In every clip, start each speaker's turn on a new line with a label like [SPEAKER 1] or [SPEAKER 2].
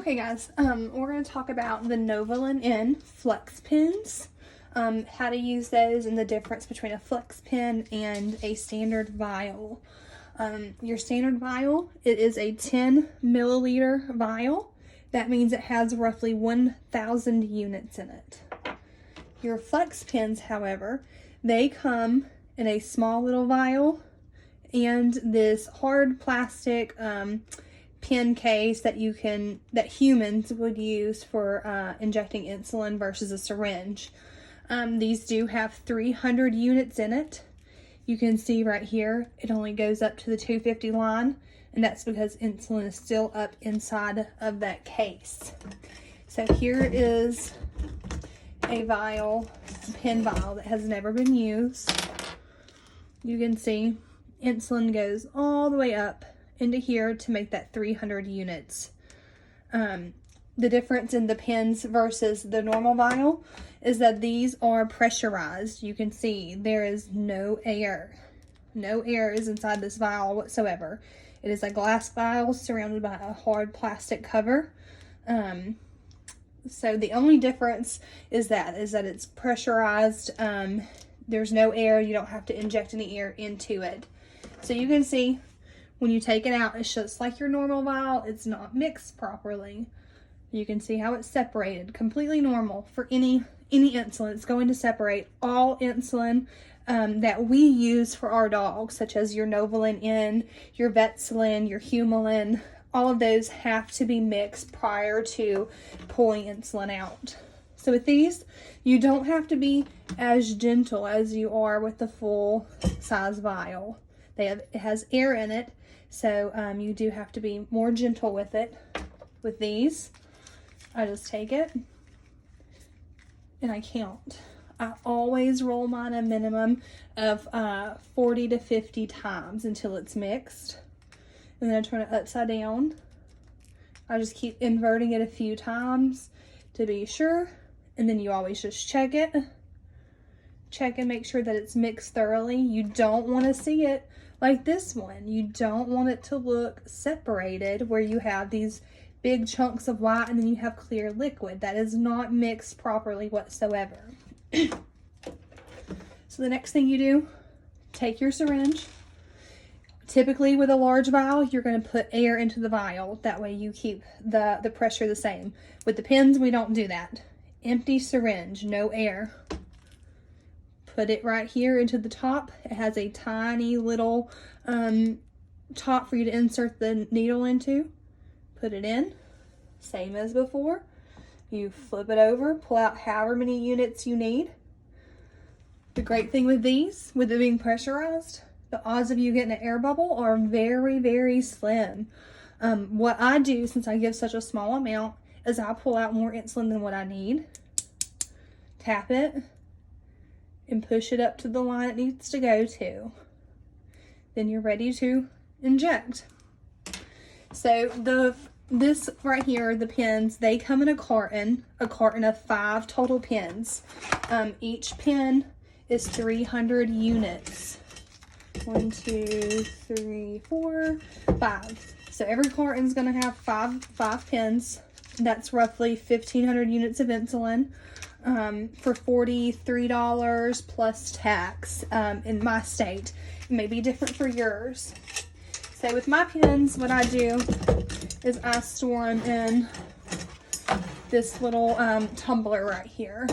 [SPEAKER 1] Okay guys, we're going to talk about the Novolin N flex pens, how to use those and the difference between a flex pen and a standard vial. Your standard vial, it is a 10 milliliter vial. That means it has roughly 1,000 units in it. Your flex pens, however, they come in a small little vial and this hard plastic pen case that humans would use for injecting insulin versus a syringe. These do have 300 units in it. You can see right here it only goes up to the 250 line, and that's because insulin is still up inside of that case. So here is a vial, a pen vial that has never been used. You can see insulin goes all the way up into here to make that 300 units. The difference in the pens versus the normal vial is that these are pressurized. You can see there is no air. No air is inside this vial whatsoever. It is a glass vial surrounded by a hard plastic cover. So the only difference is that it's pressurized. There's no air. You don't have to inject any air into it. So you can see when you take it out, it's just like your normal vial. It's not mixed properly. You can see how it's separated. Completely normal for any insulin. It's going to separate all insulin that we use for our dogs, such as your novolin N, your Vetsulin, your Humulin. All of those have to be mixed prior to pulling insulin out. So with these, you don't have to be as gentle as you are with the full size vial. It has air in it, so you do have to be more gentle with it. With these, I just take it and I count. I always roll mine a minimum of 40 to 50 times until it's mixed. And then I turn it upside down. I just keep inverting it a few times to be sure. And then you always just check it. Check and make sure that it's mixed thoroughly. You don't want to see it like this one. You don't want it to look separated where you have these big chunks of white and then you have clear liquid. That is not mixed properly whatsoever. So the next thing you do, take your syringe. Typically with a large vial, you're going to put air into the vial. That way you keep the pressure the same. With the pens, we don't do that. Empty syringe, no air. Put it right here into the top. It has a tiny little top for you to insert the needle into. Put it in, same as before. You flip it over, pull out however many units you need. The great thing with these, with it being pressurized, the odds of you getting an air bubble are very, very slim. What I do, since I give such a small amount, is I pull out more insulin than what I need. Tap it and push it up to the line it needs to go to. Then you're ready to inject. So this right here, the pens, they come in a carton of 5 total pens. Each pen is 300 units. 1, 2, 3, 4, 5. So every carton's gonna have five pens. That's roughly 1,500 units of insulin. For $43 plus tax in my state. It may be different for yours. So with my pens, what I do is I store them in this little tumbler right here.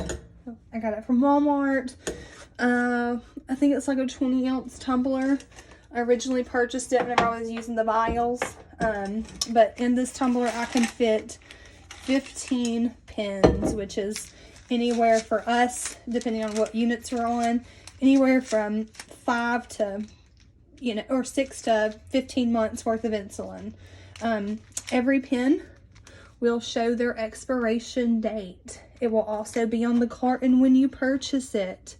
[SPEAKER 1] I got it from Walmart. I think it's like a 20-ounce tumbler. I originally purchased it whenever I was using the vials. But in this tumbler, I can fit 15 pens, which is anywhere for us, depending on what units we're on, anywhere from 5 to, or 6 to 15 months worth of insulin. Every pen will show their expiration date. It will also be on the carton when you purchase it.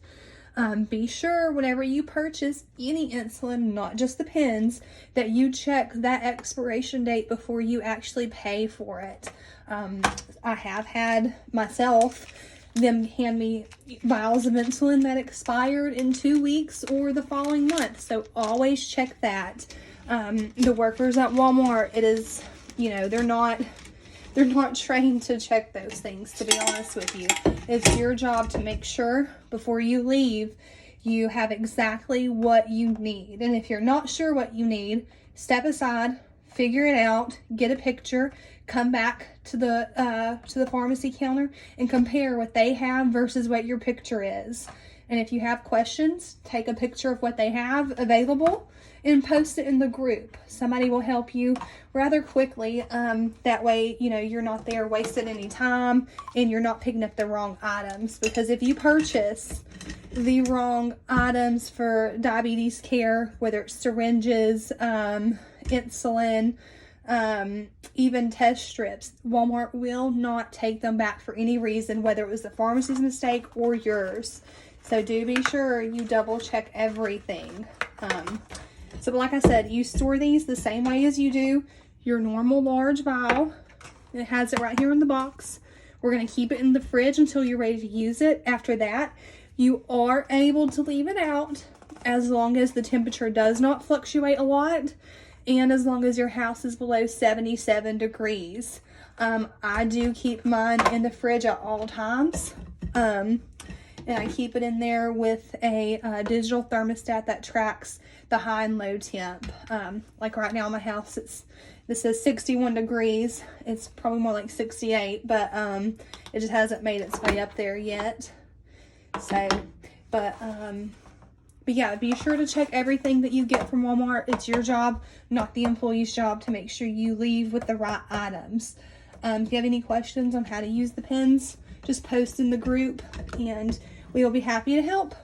[SPEAKER 1] Be sure whenever you purchase any insulin, not just the pens, that you check that expiration date before you actually pay for it. I have had myself them hand me vials of insulin that expired in 2 weeks or the following month. So always check that. The workers at Walmart, it is, they're not they're not trained to check those things, to be honest with you. It's your job to make sure before you leave, you have exactly what you need. And if you're not sure what you need, step aside, figure it out, get a picture, come back to the pharmacy counter and compare what they have versus what your picture is. And if you have questions, take a picture of what they have available and post it in the group. Somebody will help you rather quickly. That way, you know, you're not there wasting any time and you're not picking up the wrong items. Because if you purchase the wrong items for diabetes care, whether it's syringes, insulin, even test strips, Walmart will not take them back for any reason, whether it was the pharmacy's mistake or yours. So do be sure you double check everything. So like I said, you store these the same way as you do your normal large vial. It has it right here in the box. We're going to keep it in the fridge until you're ready to use it. After that, you are able to leave it out as long as the temperature does not fluctuate a lot and as long as your house is below 77 degrees. I do keep mine in the fridge at all times. And I keep it in there with a digital thermostat that tracks the high and low temp. Like right now in my house, this says 61 degrees. It's probably more like 68, but it just hasn't made its way up there yet. So, but yeah, be sure to check everything that you get from Walmart. It's your job, not the employee's job, to make sure you leave with the right items. If you have any questions on how to use the pens, just post in the group and we will be happy to help.